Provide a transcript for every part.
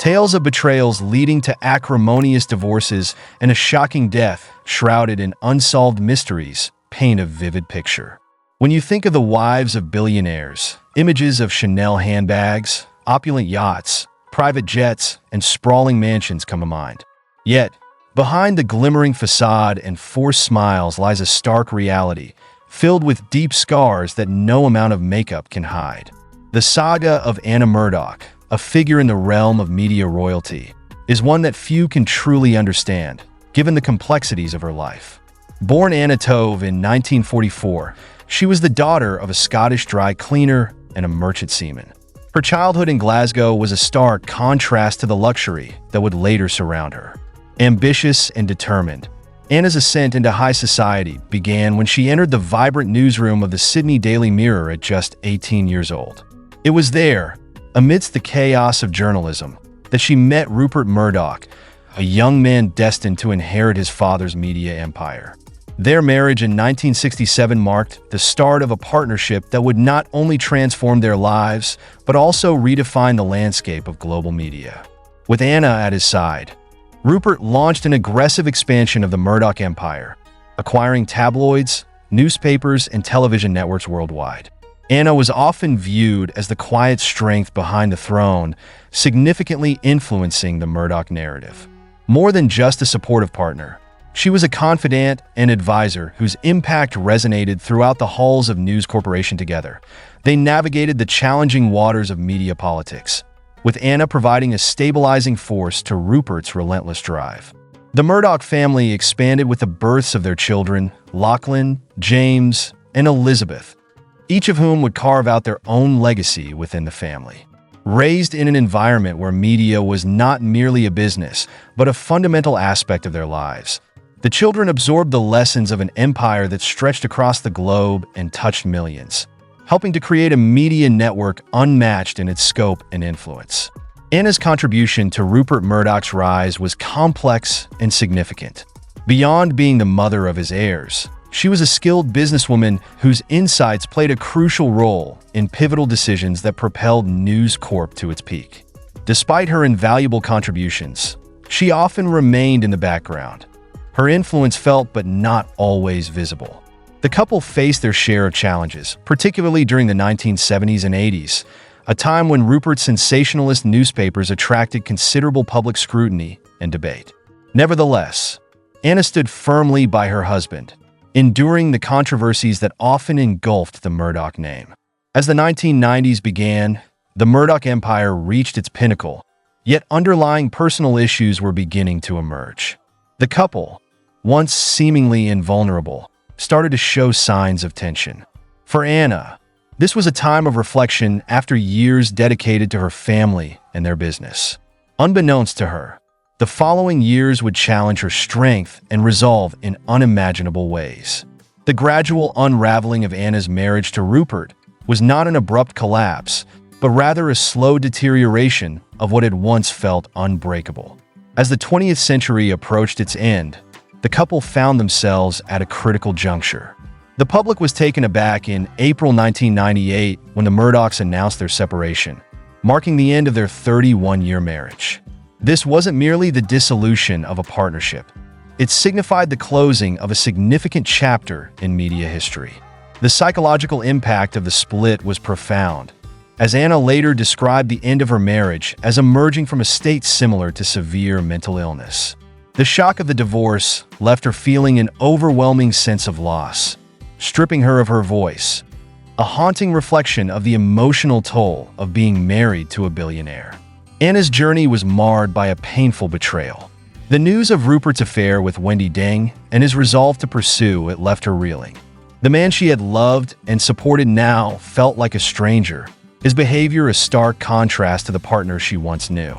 Tales of betrayals leading to acrimonious divorces and a shocking death, shrouded in unsolved mysteries, paint a vivid picture. When you think of the wives of billionaires, images of Chanel handbags, opulent yachts, private jets, and sprawling mansions come to mind. Yet, behind the glimmering facade and forced smiles lies a stark reality, filled with deep scars that no amount of makeup can hide. The saga of Anna Murdoch, a figure in the realm of media royalty, is one that few can truly understand, given the complexities of her life. Born Anna Tove in 1944, she was the daughter of a Scottish dry cleaner and a merchant seaman. Her childhood in Glasgow was a stark contrast to the luxury that would later surround her. Ambitious and determined, Anna's ascent into high society began when she entered the vibrant newsroom of the Sydney Daily Mirror at just 18 years old. It was there, amidst the chaos of journalism, that she met Rupert Murdoch, a young man destined to inherit his father's media empire. Their marriage in 1967 marked the start of a partnership that would not only transform their lives, but also redefine the landscape of global media. With Anna at his side, Rupert launched an aggressive expansion of the Murdoch empire, acquiring tabloids, newspapers, and television networks worldwide. Anna was often viewed as the quiet strength behind the throne, significantly influencing the Murdoch narrative. More than just a supportive partner, she was a confidant and advisor whose impact resonated throughout the halls of News Corporation. Together, they navigated the challenging waters of media politics, with Anna providing a stabilizing force to Rupert's relentless drive. The Murdoch family expanded with the births of their children, Lachlan, James, and Elizabeth, each of whom would carve out their own legacy within the family. Raised in an environment where media was not merely a business, but a fundamental aspect of their lives, the children absorbed the lessons of an empire that stretched across the globe and touched millions, helping to create a media network unmatched in its scope and influence. Anna's contribution to Rupert Murdoch's rise was complex and significant. Beyond being the mother of his heirs, she was a skilled businesswoman whose insights played a crucial role in pivotal decisions that propelled News Corp to its peak. Despite her invaluable contributions, she often remained in the background. Her influence felt but not always visible. The couple faced their share of challenges, particularly during the 1970s and 80s, a time when Rupert's sensationalist newspapers attracted considerable public scrutiny and debate. Nevertheless, Anna stood firmly by her husband, enduring the controversies that often engulfed the Murdoch name. As the 1990s began, the Murdoch empire reached its pinnacle, yet underlying personal issues were beginning to emerge. The couple, once seemingly invulnerable, started to show signs of tension. For Anna, this was a time of reflection after years dedicated to her family and their business. Unbeknownst to her, the following years would challenge her strength and resolve in unimaginable ways. The gradual unraveling of Anna's marriage to Rupert was not an abrupt collapse, but rather a slow deterioration of what had once felt unbreakable. As the 20th century approached its end, the couple found themselves at a critical juncture. The public was taken aback in April 1998 when the Murdochs announced their separation, marking the end of their 31-year marriage. This wasn't merely the dissolution of a partnership. It signified the closing of a significant chapter in media history. The psychological impact of the split was profound, as Anna later described the end of her marriage as emerging from a state similar to severe mental illness. The shock of the divorce left her feeling an overwhelming sense of loss, stripping her of her voice, a haunting reflection of the emotional toll of being married to a billionaire. Anna's journey was marred by a painful betrayal. The news of Rupert's affair with Wendy Deng and his resolve to pursue it left her reeling. The man she had loved and supported now felt like a stranger, his behavior a stark contrast to the partner she once knew.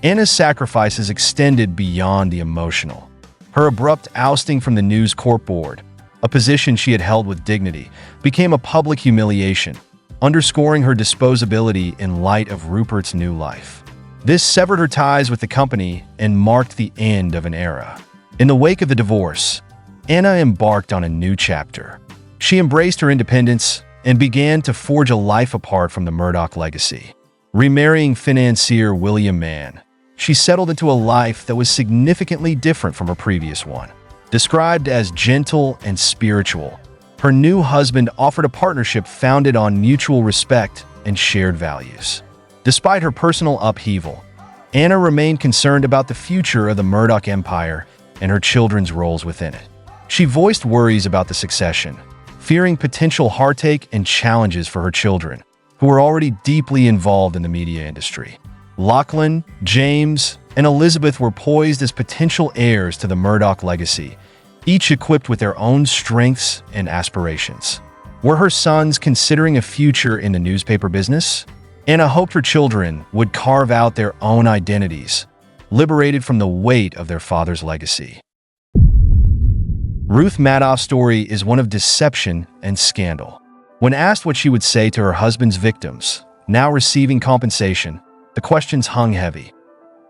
Anna's sacrifices extended beyond the emotional. Her abrupt ousting from the News Corp board, a position she had held with dignity, became a public humiliation, underscoring her disposability in light of Rupert's new life. This severed her ties with the company and marked the end of an era. In the wake of the divorce, Anna embarked on a new chapter. She embraced her independence and began to forge a life apart from the Murdoch legacy. Remarrying financier William Mann, she settled into a life that was significantly different from her previous one. Described as gentle and spiritual, her new husband offered a partnership founded on mutual respect and shared values. Despite her personal upheaval, Anna remained concerned about the future of the Murdoch empire and her children's roles within it. She voiced worries about the succession, fearing potential heartache and challenges for her children, who were already deeply involved in the media industry. Lachlan, James, and Elizabeth were poised as potential heirs to the Murdoch legacy, each equipped with their own strengths and aspirations. Were her sons considering a future in the newspaper business? Anna hoped her children would carve out their own identities, liberated from the weight of their father's legacy. Ruth Madoff's story is one of deception and scandal. When asked what she would say to her husband's victims, now receiving compensation, the questions hung heavy.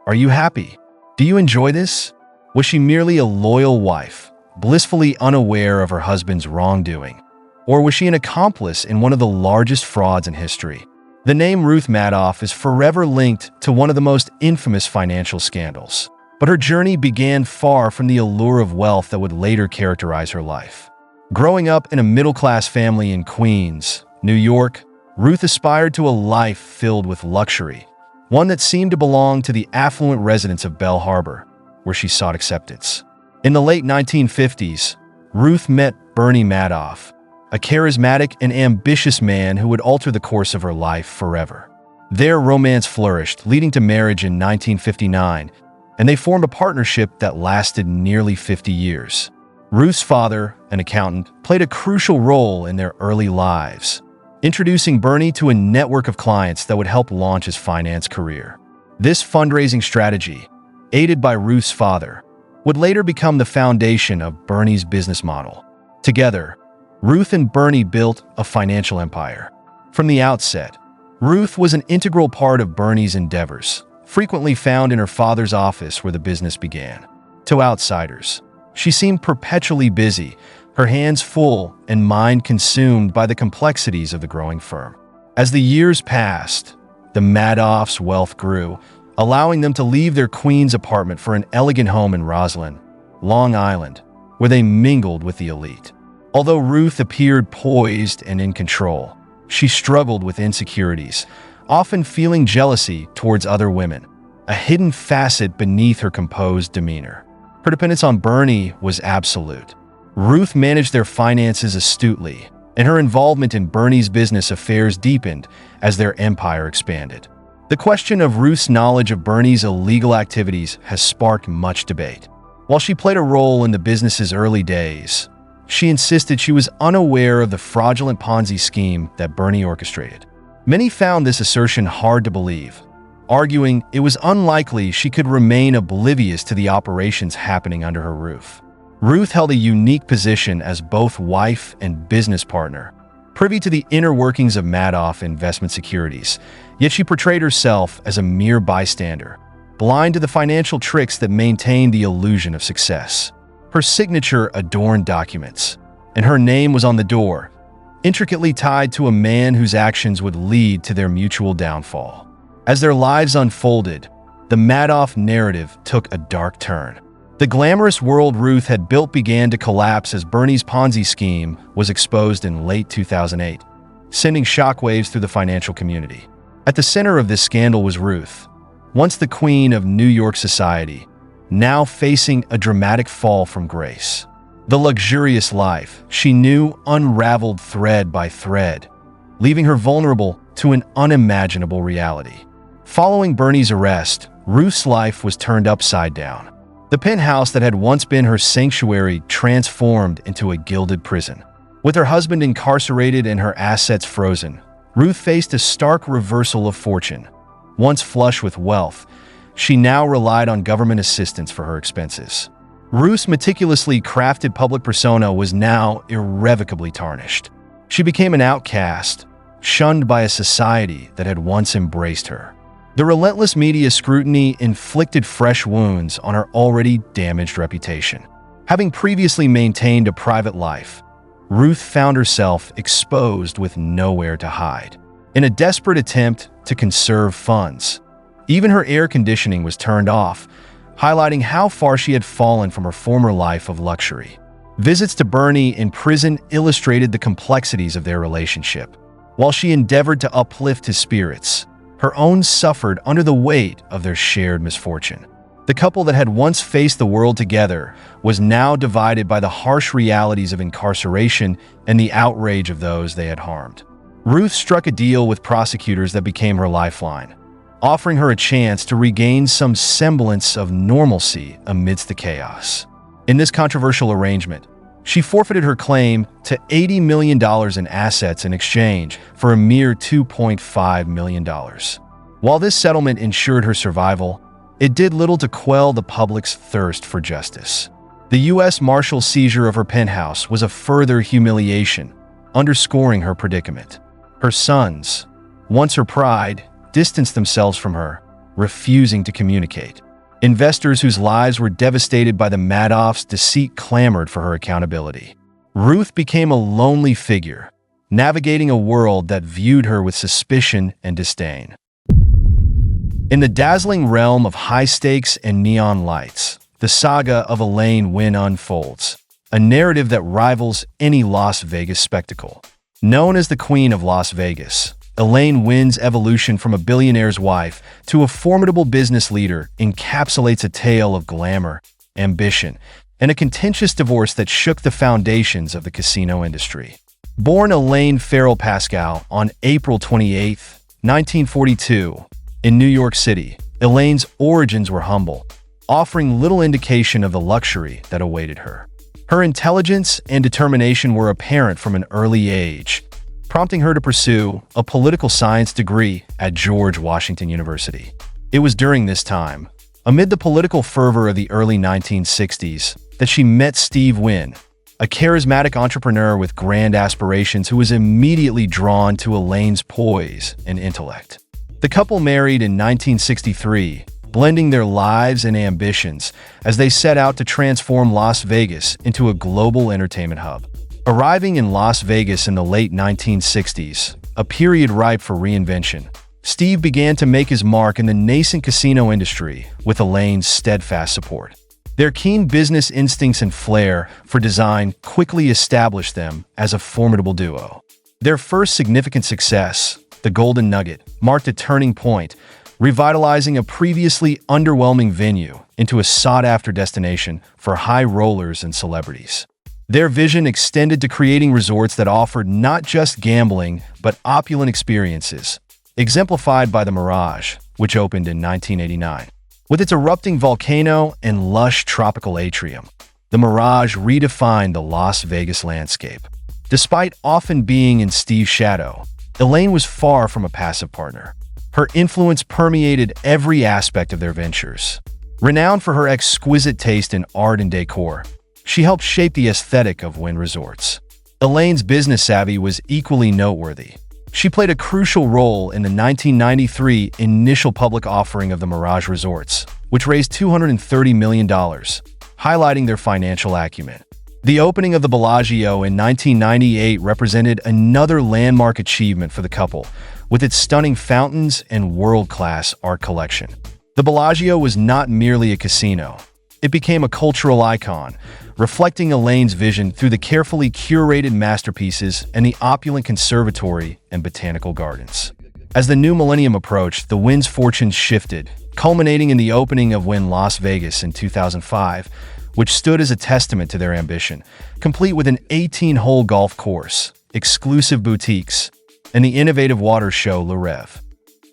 Are you happy? Do you enjoy this? Was she merely a loyal wife, blissfully unaware of her husband's wrongdoing? Or was she an accomplice in one of the largest frauds in history? The name Ruth Madoff is forever linked to one of the most infamous financial scandals. But her journey began far from the allure of wealth that would later characterize her life. Growing up in a middle-class family in Queens, New York, Ruth aspired to a life filled with luxury, one that seemed to belong to the affluent residents of Belle Harbor, where she sought acceptance. In the late 1950s, Ruth met Bernie Madoff, a charismatic and ambitious man who would alter the course of her life forever. Their romance flourished, leading to marriage in 1959, and they formed a partnership that lasted nearly 50 years. Ruth's father, an accountant, played a crucial role in their early lives, introducing Bernie to a network of clients that would help launch his finance career. This fundraising strategy, aided by Ruth's father, would later become the foundation of Bernie's business model. Together, Ruth and Bernie built a financial empire. From the outset, Ruth was an integral part of Bernie's endeavors, frequently found in her father's office where the business began. To outsiders, she seemed perpetually busy, her hands full and mind consumed by the complexities of the growing firm. As the years passed, the Madoffs' wealth grew, allowing them to leave their Queens apartment for an elegant home in Roslyn, Long Island, where they mingled with the elite. Although Ruth appeared poised and in control, she struggled with insecurities, often feeling jealousy towards other women, a hidden facet beneath her composed demeanor. Her dependence on Bernie was absolute. Ruth managed their finances astutely, and her involvement in Bernie's business affairs deepened as their empire expanded. The question of Ruth's knowledge of Bernie's illegal activities has sparked much debate. While she played a role in the business's early days, she insisted she was unaware of the fraudulent Ponzi scheme that Bernie orchestrated. Many found this assertion hard to believe, arguing it was unlikely she could remain oblivious to the operations happening under her roof. Ruth held a unique position as both wife and business partner, privy to the inner workings of Madoff Investment Securities, yet she portrayed herself as a mere bystander, blind to the financial tricks that maintained the illusion of success. Her signature adorned documents, and her name was on the door, intricately tied to a man whose actions would lead to their mutual downfall. As their lives unfolded, the Madoff narrative took a dark turn. The glamorous world Ruth had built began to collapse as Bernie's Ponzi scheme was exposed in late 2008, sending shockwaves through the financial community. At the center of this scandal was Ruth, once the queen of New York society, now facing a dramatic fall from grace. The luxurious life she knew unraveled thread by thread, leaving her vulnerable to an unimaginable reality. Following Bernie's arrest, Ruth's life was turned upside down. The penthouse that had once been her sanctuary transformed into a gilded prison. With her husband incarcerated and her assets frozen, Ruth faced a stark reversal of fortune. Once flush with wealth, she now relied on government assistance for her expenses. Ruth's meticulously crafted public persona was now irrevocably tarnished. She became an outcast, shunned by a society that had once embraced her. The relentless media scrutiny inflicted fresh wounds on her already damaged reputation. Having previously maintained a private life, Ruth found herself exposed with nowhere to hide. In a desperate attempt to conserve funds, Even her air conditioning was turned off, highlighting how far she had fallen from her former life of luxury. Visits to Bernie in prison illustrated the complexities of their relationship. While she endeavored to uplift his spirits, her own suffered under the weight of their shared misfortune. The couple that had once faced the world together was now divided by the harsh realities of incarceration and the outrage of those they had harmed. Ruth struck a deal with prosecutors that became her lifeline, offering her a chance to regain some semblance of normalcy amidst the chaos. In this controversial arrangement, she forfeited her claim to $80 million in assets in exchange for a mere $2.5 million. While this settlement ensured her survival, it did little to quell the public's thirst for justice. The U.S. Marshal's seizure of her penthouse was a further humiliation, underscoring her predicament. Her sons, once her pride, distanced themselves from her, refusing to communicate. Investors whose lives were devastated by the Madoffs' deceit clamored for her accountability. Ruth became a lonely figure, navigating a world that viewed her with suspicion and disdain. In the dazzling realm of high stakes and neon lights, the saga of Elaine Wynn unfolds, a narrative that rivals any Las Vegas spectacle. Known as the Queen of Las Vegas, Elaine Wynn's evolution from a billionaire's wife to a formidable business leader encapsulates a tale of glamour, ambition, and a contentious divorce that shook the foundations of the casino industry. Born Elaine Farrell Pascal on April 28, 1942, in New York City, Elaine's origins were humble, offering little indication of the luxury that awaited her. Her intelligence and determination were apparent from an early age, prompting her to pursue a political science degree at George Washington University. It was during this time, amid the political fervor of the early 1960s, that she met Steve Wynn, a charismatic entrepreneur with grand aspirations who was immediately drawn to Elaine's poise and intellect. The couple married in 1963, blending their lives and ambitions as they set out to transform Las Vegas into a global entertainment hub. Arriving in Las Vegas in the late 1960s, a period ripe for reinvention, Steve began to make his mark in the nascent casino industry with Elaine's steadfast support. Their keen business instincts and flair for design quickly established them as a formidable duo. Their first significant success, the Golden Nugget, marked a turning point, revitalizing a previously underwhelming venue into a sought-after destination for high rollers and celebrities. Their vision extended to creating resorts that offered not just gambling, but opulent experiences, exemplified by the Mirage, which opened in 1989. With its erupting volcano and lush tropical atrium, the Mirage redefined the Las Vegas landscape. Despite often being in Steve's shadow, Elaine was far from a passive partner. Her influence permeated every aspect of their ventures. Renowned for her exquisite taste in art and decor, she helped shape the aesthetic of Wynn Resorts. Elaine's business savvy was equally noteworthy. She played a crucial role in the 1993 initial public offering of the Mirage Resorts, which raised $230 million, highlighting their financial acumen. The opening of the Bellagio in 1998 represented another landmark achievement for the couple, with its stunning fountains and world-class art collection. The Bellagio was not merely a casino. It became a cultural icon, reflecting Elaine's vision through the carefully curated masterpieces and the opulent conservatory and botanical gardens. As the new millennium approached, the Wynn's fortunes shifted, culminating in the opening of Wynn Las Vegas in 2005, which stood as a testament to their ambition, complete with an 18-hole golf course, exclusive boutiques, and the innovative water show Le Rêve.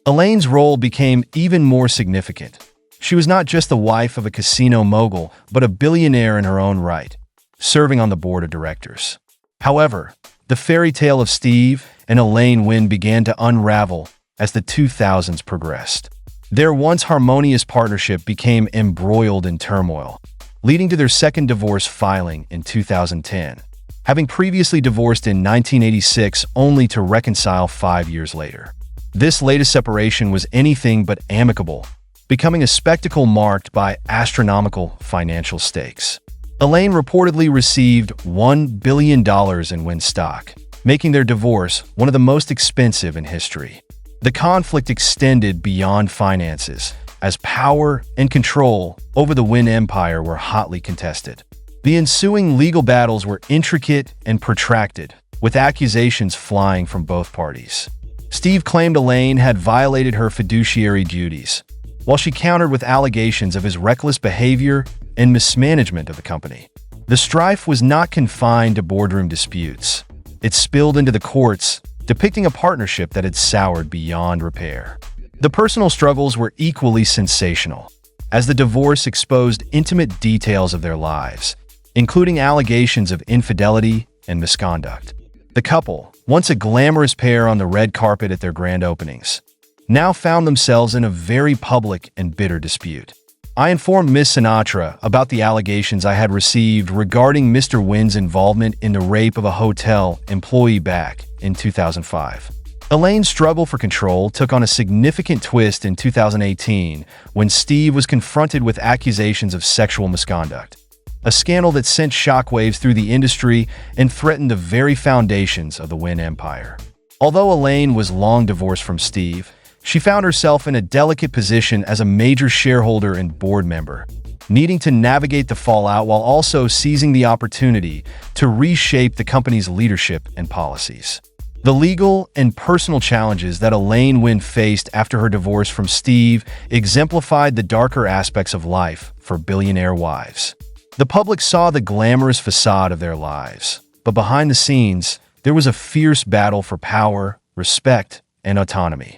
Elaine's role became even more significant. She was not just the wife of a casino mogul, but a billionaire in her own right, serving on the board of directors. However, the fairy tale of Steve and Elaine Wynn began to unravel as the 2000s progressed. Their once harmonious partnership became embroiled in turmoil, leading to their second divorce filing in 2010, having previously divorced in 1986 only to reconcile 5 years later. This latest separation was anything but amicable, becoming a spectacle marked by astronomical financial stakes. Elaine reportedly received $1 billion in Wynn stock, making their divorce one of the most expensive in history. The conflict extended beyond finances, as power and control over the Wynn empire were hotly contested. The ensuing legal battles were intricate and protracted, with accusations flying from both parties. Steve claimed Elaine had violated her fiduciary duties, while she countered with allegations of his reckless behavior and mismanagement of the company. The strife was not confined to boardroom disputes. It spilled into the courts, depicting a partnership that had soured beyond repair. The personal struggles were equally sensational, as the divorce exposed intimate details of their lives, including allegations of infidelity and misconduct. The couple, once a glamorous pair on the red carpet at their grand openings, now found themselves in a very public and bitter dispute. I informed Miss Sinatra about the allegations I had received regarding Mr. Wynn's involvement in the rape of a hotel employee back in 2005. Elaine's struggle for control took on a significant twist in 2018 when Steve was confronted with accusations of sexual misconduct, a scandal that sent shockwaves through the industry and threatened the very foundations of the Wynn empire. Although Elaine was long divorced from Steve, she found herself in a delicate position as a major shareholder and board member, needing to navigate the fallout while also seizing the opportunity to reshape the company's leadership and policies. The legal and personal challenges that Elaine Wynn faced after her divorce from Steve exemplified the darker aspects of life for billionaire wives. The public saw the glamorous facade of their lives, but behind the scenes, there was a fierce battle for power, respect, and autonomy.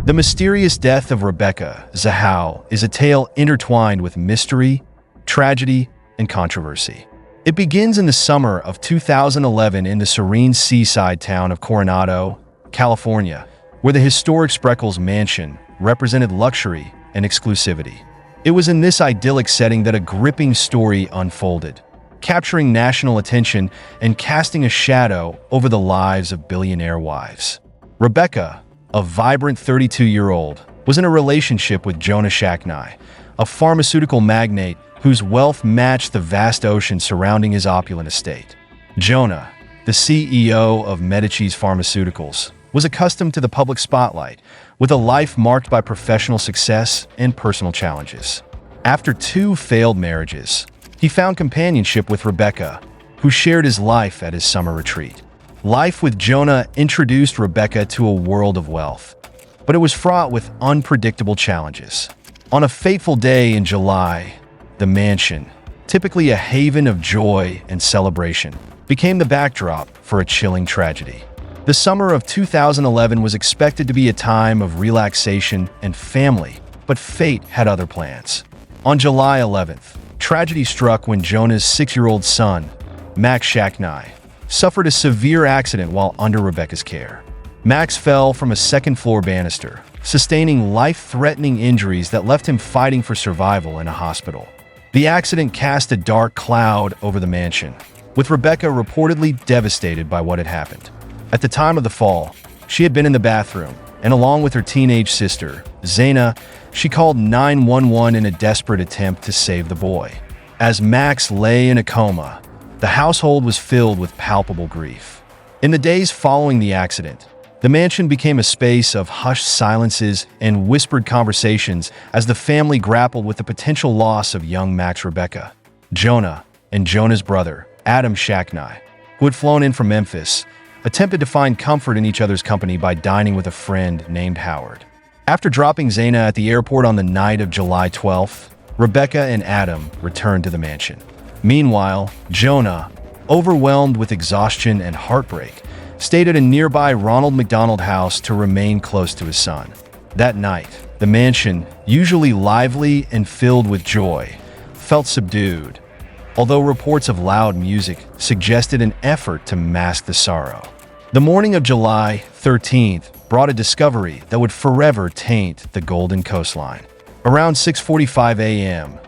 The mysterious death of Rebecca Zahau is a tale intertwined with mystery, tragedy, and controversy. It begins in the summer of 2011 in the serene seaside town of Coronado, California, where the historic Spreckles mansion represented luxury and exclusivity. It was in this idyllic setting that a gripping story unfolded, capturing national attention and casting a shadow over the lives of billionaire wives. Rebecca, a vibrant 32-year-old, was in a relationship with Jonah Shacknai, a pharmaceutical magnate whose wealth matched the vast ocean surrounding his opulent estate. Jonah, the CEO of Medici's Pharmaceuticals, was accustomed to the public spotlight, with a life marked by professional success and personal challenges. After 2 failed marriages, he found companionship with Rebecca, who shared his life at his summer retreat. Life with Jonah introduced Rebecca to a world of wealth, but it was fraught with unpredictable challenges. On a fateful day in July, the mansion, typically a haven of joy and celebration, became the backdrop for a chilling tragedy. The summer of 2011 was expected to be a time of relaxation and family, but fate had other plans. On July 11th, tragedy struck when Jonah's 6-year-old son, Max Shacknai, suffered a severe accident while under Rebecca's care. Max fell from a second-floor banister, sustaining life-threatening injuries that left him fighting for survival in a hospital. The accident cast a dark cloud over the mansion, with Rebecca reportedly devastated by what had happened. At the time of the fall, she had been in the bathroom, and along with her teenage sister, Zaina, she called 911 in a desperate attempt to save the boy. As Max lay in a coma, the household was filled with palpable grief. In the days following the accident, the mansion became a space of hushed silences and whispered conversations as the family grappled with the potential loss of young Max. Rebecca, Jonah, and Jonah's brother, Adam Shacknai, who had flown in from Memphis, attempted to find comfort in each other's company by dining with a friend named Howard. After dropping Zaina at the airport on the night of July 12th, Rebecca and Adam returned to the mansion. Meanwhile, Jonah, overwhelmed with exhaustion and heartbreak, stayed at a nearby Ronald McDonald house to remain close to his son. That night, the mansion, usually lively and filled with joy, felt subdued, although reports of loud music suggested an effort to mask the sorrow. The morning of July 13th brought a discovery that would forever taint the Golden Coastline. Around 6:45 a.m.,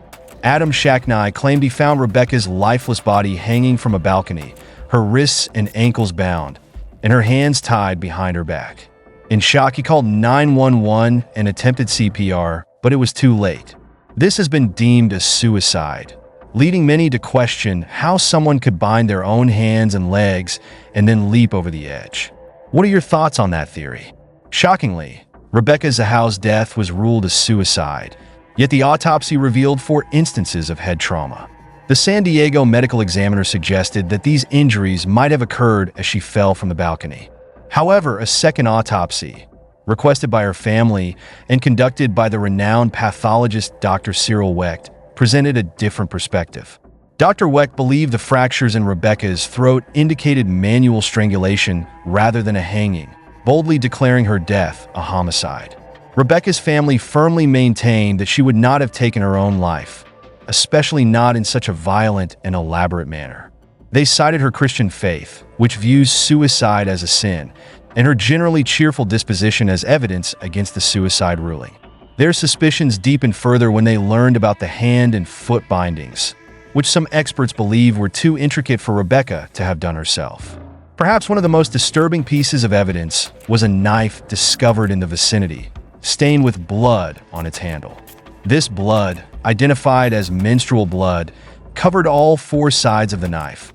Adam Shacknai claimed he found Rebecca's lifeless body hanging from a balcony, her wrists and ankles bound, and her hands tied behind her back. In shock, he called 911 and attempted CPR, but it was too late. This has been deemed a suicide, leading many to question how someone could bind their own hands and legs and then leap over the edge. What are your thoughts on that theory? Shockingly, Rebecca Zahau's death was ruled a suicide, yet the autopsy revealed 4 instances of head trauma. The San Diego medical examiner suggested that these injuries might have occurred as she fell from the balcony. However, a second autopsy, requested by her family and conducted by the renowned pathologist Dr. Cyril Wecht, presented a different perspective. Dr. Wecht believed the fractures in Rebecca's throat indicated manual strangulation rather than a hanging, boldly declaring her death a homicide. Rebecca's family firmly maintained that she would not have taken her own life, especially not in such a violent and elaborate manner. They cited her Christian faith, which views suicide as a sin, and her generally cheerful disposition as evidence against the suicide ruling. Their suspicions deepened further when they learned about the hand and foot bindings, which some experts believe were too intricate for Rebecca to have done herself. Perhaps one of the most disturbing pieces of evidence was a knife discovered in the vicinity, stained with blood on its handle. This blood, identified as menstrual blood, covered all 4 sides of the knife,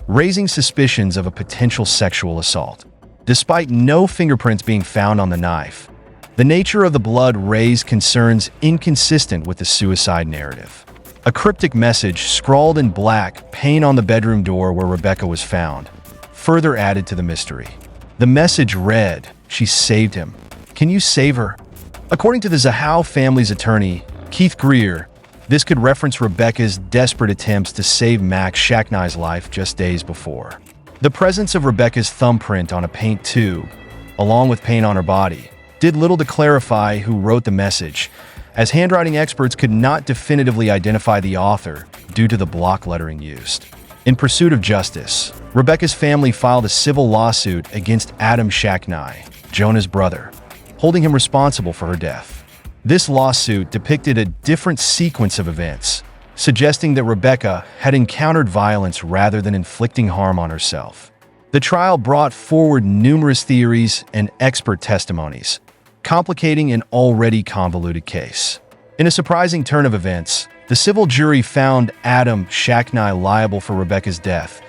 raising suspicions of a potential sexual assault. Despite no fingerprints being found on the knife, the nature of the blood raised concerns inconsistent with the suicide narrative. A cryptic message scrawled in black paint on the bedroom door where Rebecca was found further added to the mystery. The message read, "She saved him. Can you save her?" According to the Zahau family's attorney, Keith Greer, this could reference Rebecca's desperate attempts to save Max Shacknai's life just days before. The presence of Rebecca's thumbprint on a paint tube, along with paint on her body, did little to clarify who wrote the message, as handwriting experts could not definitively identify the author due to the block lettering used. In pursuit of justice, Rebecca's family filed a civil lawsuit against Adam Shacknai, Jonah's brother, holding him responsible for her death. This lawsuit depicted a different sequence of events, suggesting that Rebecca had encountered violence rather than inflicting harm on herself. The trial brought forward numerous theories and expert testimonies, complicating an already convoluted case. In a surprising turn of events, the civil jury found Adam Shacknai liable for Rebecca's death,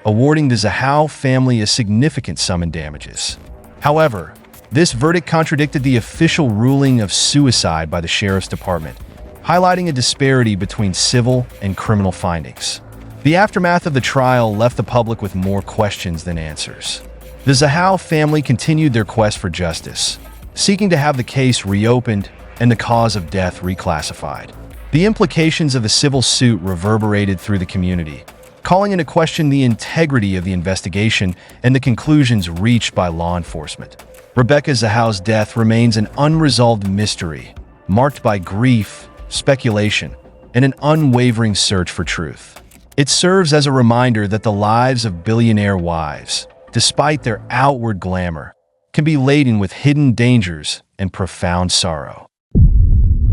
awarding the Zahau family a significant sum in damages. However, this verdict contradicted the official ruling of suicide by the sheriff's department, highlighting a disparity between civil and criminal findings. The aftermath of the trial left the public with more questions than answers. The Zahau family continued their quest for justice, seeking to have the case reopened and the cause of death reclassified. The implications of the civil suit reverberated through the community, calling into question the integrity of the investigation and the conclusions reached by law enforcement. Rebecca Zahau's death remains an unresolved mystery, marked by grief, speculation, and an unwavering search for truth. It serves as a reminder that the lives of billionaire wives, despite their outward glamour, can be laden with hidden dangers and profound sorrow.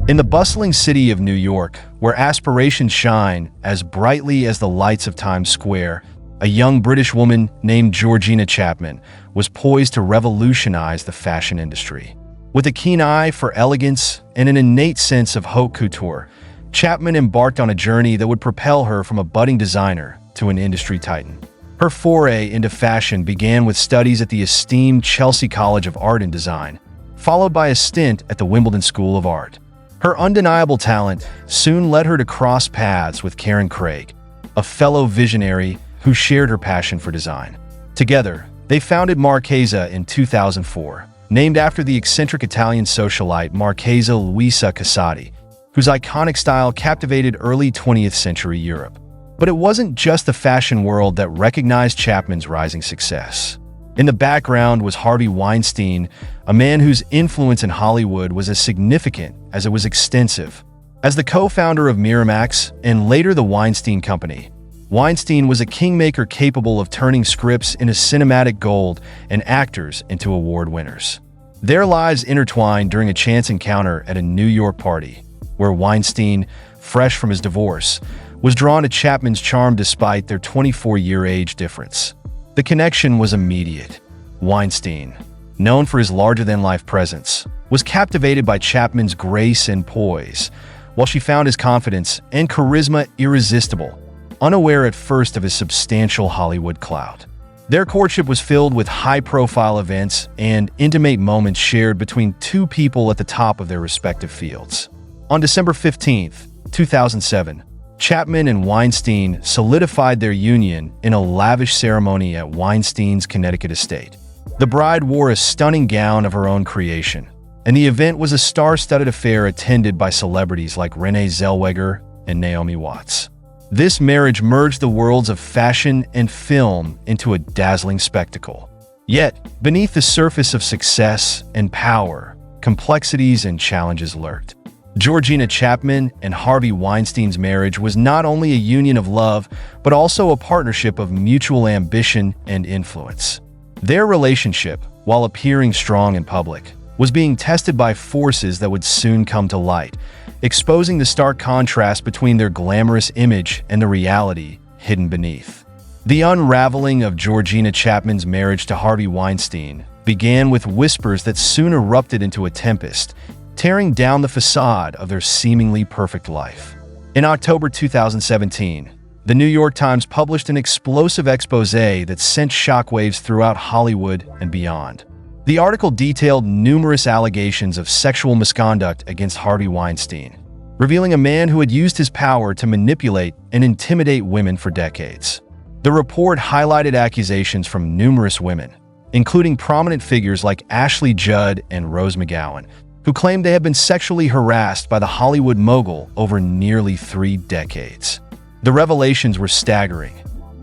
In the bustling city of New York, where aspirations shine as brightly as the lights of Times Square, a young British woman named Georgina Chapman was poised to revolutionize the fashion industry. With a keen eye for elegance and an innate sense of haute couture, Chapman embarked on a journey that would propel her from a budding designer to an industry titan. Her foray into fashion began with studies at the esteemed Chelsea College of Art and Design, followed by a stint at the Wimbledon School of Art. Her undeniable talent soon led her to cross paths with Karen Craig, a fellow visionary who shared her passion for design. Together, they founded Marchesa in 2004, named after the eccentric Italian socialite Marchesa Luisa Casati, whose iconic style captivated early 20th century Europe. But it wasn't just the fashion world that recognized Chapman's rising success. In the background was Harvey Weinstein, a man whose influence in Hollywood was as significant as it was extensive. As the co-founder of Miramax and later the Weinstein Company, Weinstein was a kingmaker capable of turning scripts into cinematic gold and actors into award winners. Their lives intertwined during a chance encounter at a New York party, where Weinstein, fresh from his divorce, was drawn to Chapman's charm despite their 24-year age difference. The connection was immediate. Weinstein, known for his larger-than-life presence, was captivated by Chapman's grace and poise, while she found his confidence and charisma irresistible, unaware at first of his substantial Hollywood clout. Their courtship was filled with high-profile events and intimate moments shared between two people at the top of their respective fields. On December 15, 2007, Chapman and Weinstein solidified their union in a lavish ceremony at Weinstein's Connecticut estate. The bride wore a stunning gown of her own creation, and the event was a star-studded affair attended by celebrities like Renee Zellweger and Naomi Watts. This marriage merged the worlds of fashion and film into a dazzling spectacle. Yet, beneath the surface of success and power, complexities and challenges lurked. Georgina Chapman and Harvey Weinstein's marriage was not only a union of love, but also a partnership of mutual ambition and influence. Their relationship, while appearing strong in public, was being tested by forces that would soon come to light, exposing the stark contrast between their glamorous image and the reality hidden beneath. The unraveling of Georgina Chapman's marriage to Harvey Weinstein began with whispers that soon erupted into a tempest, tearing down the facade of their seemingly perfect life. In October 2017, the New York Times published an explosive exposé that sent shockwaves throughout Hollywood and beyond. The article detailed numerous allegations of sexual misconduct against Harvey Weinstein, revealing a man who had used his power to manipulate and intimidate women for decades. The report highlighted accusations from numerous women, including prominent figures like Ashley Judd and Rose McGowan, who claimed they had been sexually harassed by the Hollywood mogul over nearly 3 decades. The revelations were staggering,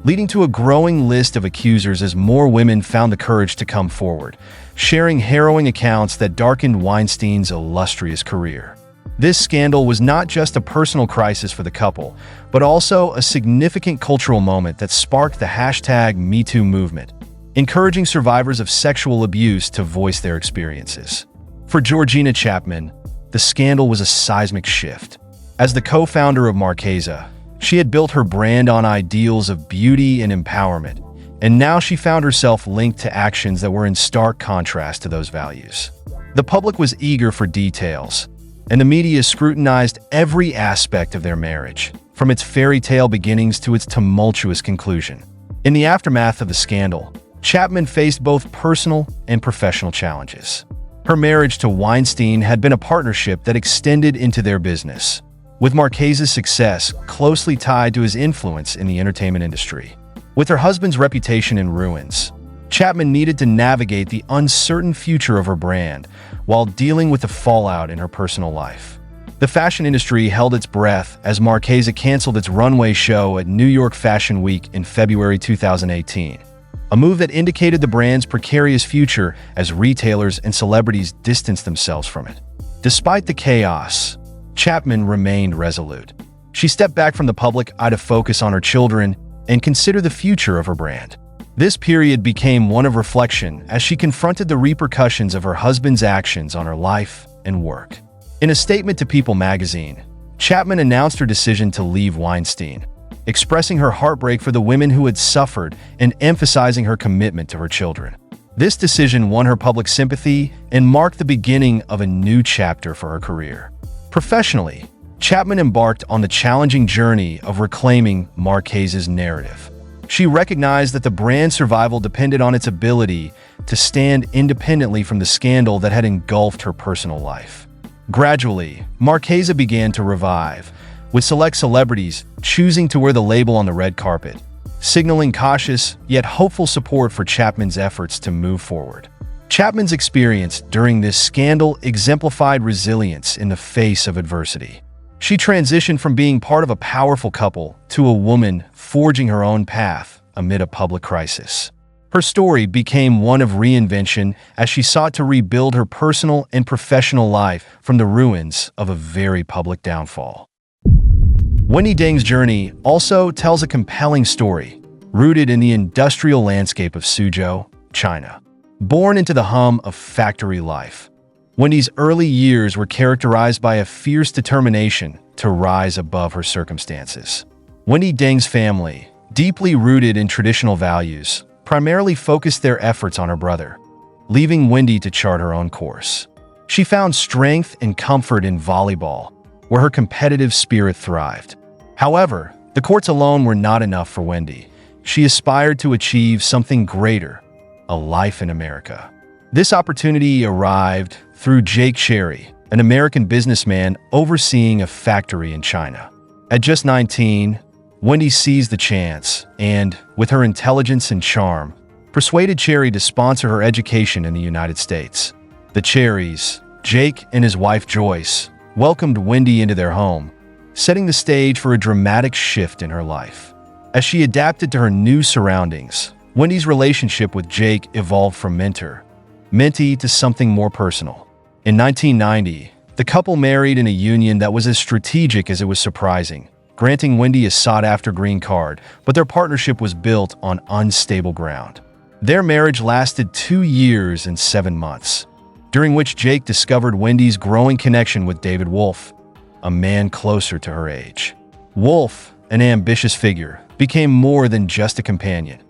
leading to a growing list of accusers as more women found the courage to come forward, sharing harrowing accounts that darkened Weinstein's illustrious career. This scandal was not just a personal crisis for the couple, but also a significant cultural moment that sparked the #MeToo movement, encouraging survivors of sexual abuse to voice their experiences. For Georgina Chapman, the scandal was a seismic shift. As the co-founder of Marchesa, she had built her brand on ideals of beauty and empowerment, and now she found herself linked to actions that were in stark contrast to those values. The public was eager for details, and the media scrutinized every aspect of their marriage, from its fairy tale beginnings to its tumultuous conclusion. In the aftermath of the scandal, Chapman faced both personal and professional challenges. Her marriage to Weinstein had been a partnership that extended into their business, with Marchesa's success closely tied to his influence in the entertainment industry. With her husband's reputation in ruins, Chapman needed to navigate the uncertain future of her brand while dealing with the fallout in her personal life. The fashion industry held its breath as Marchesa canceled its runway show at New York Fashion Week in February 2018, a move that indicated the brand's precarious future as retailers and celebrities distanced themselves from it. Despite the chaos, Chapman remained resolute. She stepped back from the public eye to focus on her children and consider the future of her brand. This period became one of reflection as she confronted the repercussions of her husband's actions on her life and work. In a statement to People magazine, Chapman announced her decision to leave Weinstein, expressing her heartbreak for the women who had suffered and emphasizing her commitment to her children. This decision won her public sympathy and marked the beginning of a new chapter for her career. Professionally, Chapman embarked on the challenging journey of reclaiming Marchesa's narrative. She recognized that the brand's survival depended on its ability to stand independently from the scandal that had engulfed her personal life. Gradually, Marchesa began to revive, with select celebrities choosing to wear the label on the red carpet, signaling cautious yet hopeful support for Chapman's efforts to move forward. Chapman's experience during this scandal exemplified resilience in the face of adversity. She transitioned from being part of a powerful couple to a woman forging her own path amid a public crisis. Her story became one of reinvention as she sought to rebuild her personal and professional life from the ruins of a very public downfall. Wendy Deng's journey also tells a compelling story, rooted in the industrial landscape of Suzhou, China. Born into the hum of factory life, Wendy's early years were characterized by a fierce determination to rise above her circumstances. Wendy Deng's family, deeply rooted in traditional values, primarily focused their efforts on her brother, leaving Wendy to chart her own course. She found strength and comfort in volleyball, where her competitive spirit thrived. However, the courts alone were not enough for Wendy, she aspired to achieve something greater, a life in America. This opportunity arrived through Jake Cherry, an American businessman overseeing a factory in China. At just 19, Wendy seized the chance and, with her intelligence and charm, persuaded Cherry to sponsor her education in the United States. The Cherries, Jake and his wife Joyce, welcomed Wendy into their home, setting the stage for a dramatic shift in her life. As she adapted to her new surroundings, Wendy's relationship with Jake evolved from mentee to something more personal. In 1990, the couple married in a union that was as strategic as it was surprising, granting Wendy a sought-after green card, but their partnership was built on unstable ground. Their marriage lasted 2 years and 7 months, during which Jake discovered Wendy's growing connection with David Wolf, a man closer to her age. Wolf, an ambitious figure, became more than just a companion.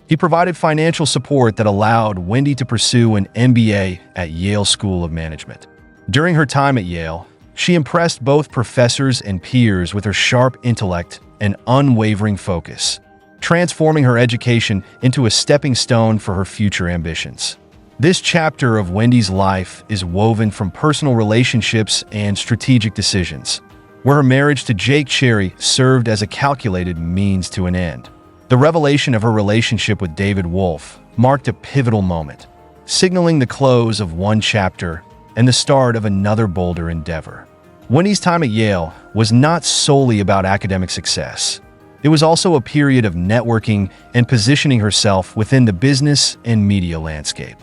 He provided financial support that allowed Wendy to pursue an MBA at Yale School of Management. During her time at Yale, she impressed both professors and peers with her sharp intellect and unwavering focus, transforming her education into a stepping stone for her future ambitions. This chapter of Wendy's life is woven from personal relationships and strategic decisions, where her marriage to Jake Cherry served as a calculated means to an end. The revelation of her relationship with David Wolf marked a pivotal moment, signaling the close of one chapter and the start of another bolder endeavor. Wendy's time at Yale was not solely about academic success. It was also a period of networking and positioning herself within the business and media landscape.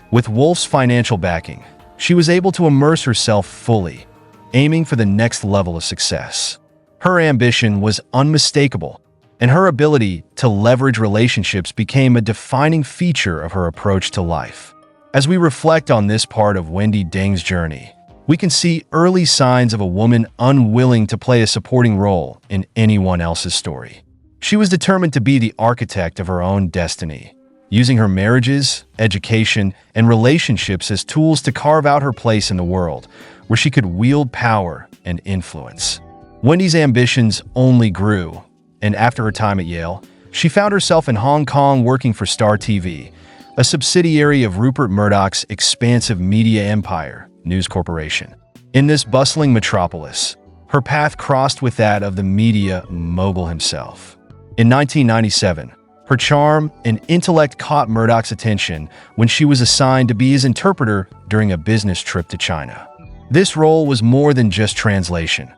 With Wolf's financial backing, she was able to immerse herself fully, aiming for the next level of success. Her ambition was unmistakable, and her ability to leverage relationships became a defining feature of her approach to life. As we reflect on this part of Wendy Deng's journey, we can see early signs of a woman unwilling to play a supporting role in anyone else's story. She was determined to be the architect of her own destiny, using her marriages, education, and relationships as tools to carve out her place in the world, where she could wield power and influence. Wendy's ambitions only grew, and after her time at Yale, she found herself in Hong Kong working for Star TV, a subsidiary of Rupert Murdoch's expansive media empire, News Corporation. In this bustling metropolis, her path crossed with that of the media mogul himself. In 1997, her charm and intellect caught Murdoch's attention when she was assigned to be his interpreter during a business trip to China. This role was more than just translation.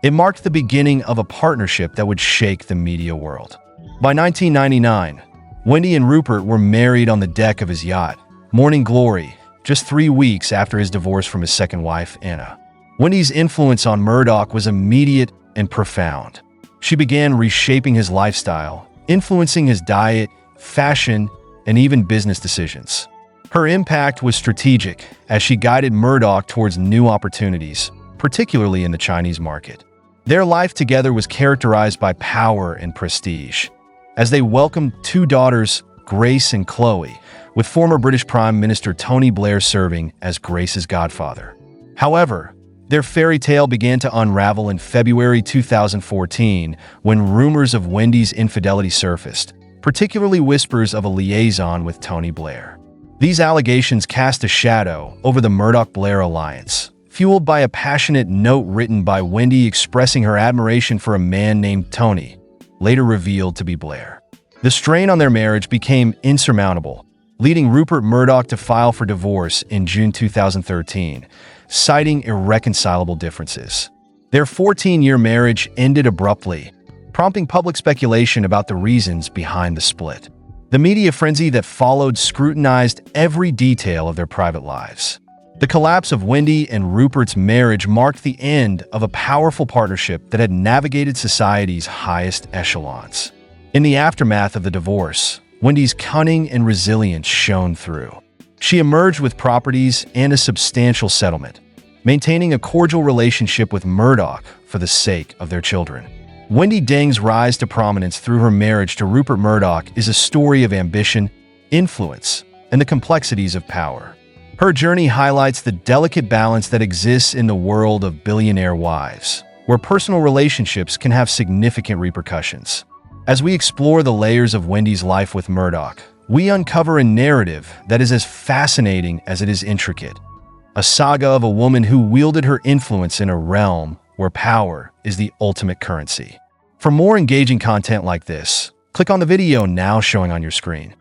It marked the beginning of a partnership that would shake the media world. By 1999, Wendy and Rupert were married on the deck of his yacht, Morning Glory, just 3 weeks after his divorce from his second wife, Anna. Wendy's influence on Murdoch was immediate and profound. She began reshaping his lifestyle, influencing his diet, fashion, and even business decisions. Her impact was strategic as she guided Murdoch towards new opportunities, particularly in the Chinese market. Their life together was characterized by power and prestige, as they welcomed 2 daughters, Grace and Chloe, with former British Prime Minister Tony Blair serving as Grace's godfather. However, their fairy tale began to unravel in February 2014 when rumors of Wendy's infidelity surfaced, particularly whispers of a liaison with Tony Blair. These allegations cast a shadow over the Murdoch-Blair alliance, fueled by a passionate note written by Wendy expressing her admiration for a man named Tony, later revealed to be Blair. The strain on their marriage became insurmountable, leading Rupert Murdoch to file for divorce in June 2013, citing irreconcilable differences. Their 14-year marriage ended abruptly, prompting public speculation about the reasons behind the split. The media frenzy that followed scrutinized every detail of their private lives. The collapse of Wendy and Rupert's marriage marked the end of a powerful partnership that had navigated society's highest echelons. In the aftermath of the divorce, Wendy's cunning and resilience shone through. She emerged with properties and a substantial settlement, maintaining a cordial relationship with Murdoch for the sake of their children. Wendy Deng's rise to prominence through her marriage to Rupert Murdoch is a story of ambition, influence, and the complexities of power. Her journey highlights the delicate balance that exists in the world of billionaire wives, where personal relationships can have significant repercussions. As we explore the layers of Wendy's life with Murdoch, we uncover a narrative that is as fascinating as it is intricate. A saga of a woman who wielded her influence in a realm where power is the ultimate currency. For more engaging content like this, click on the video now showing on your screen.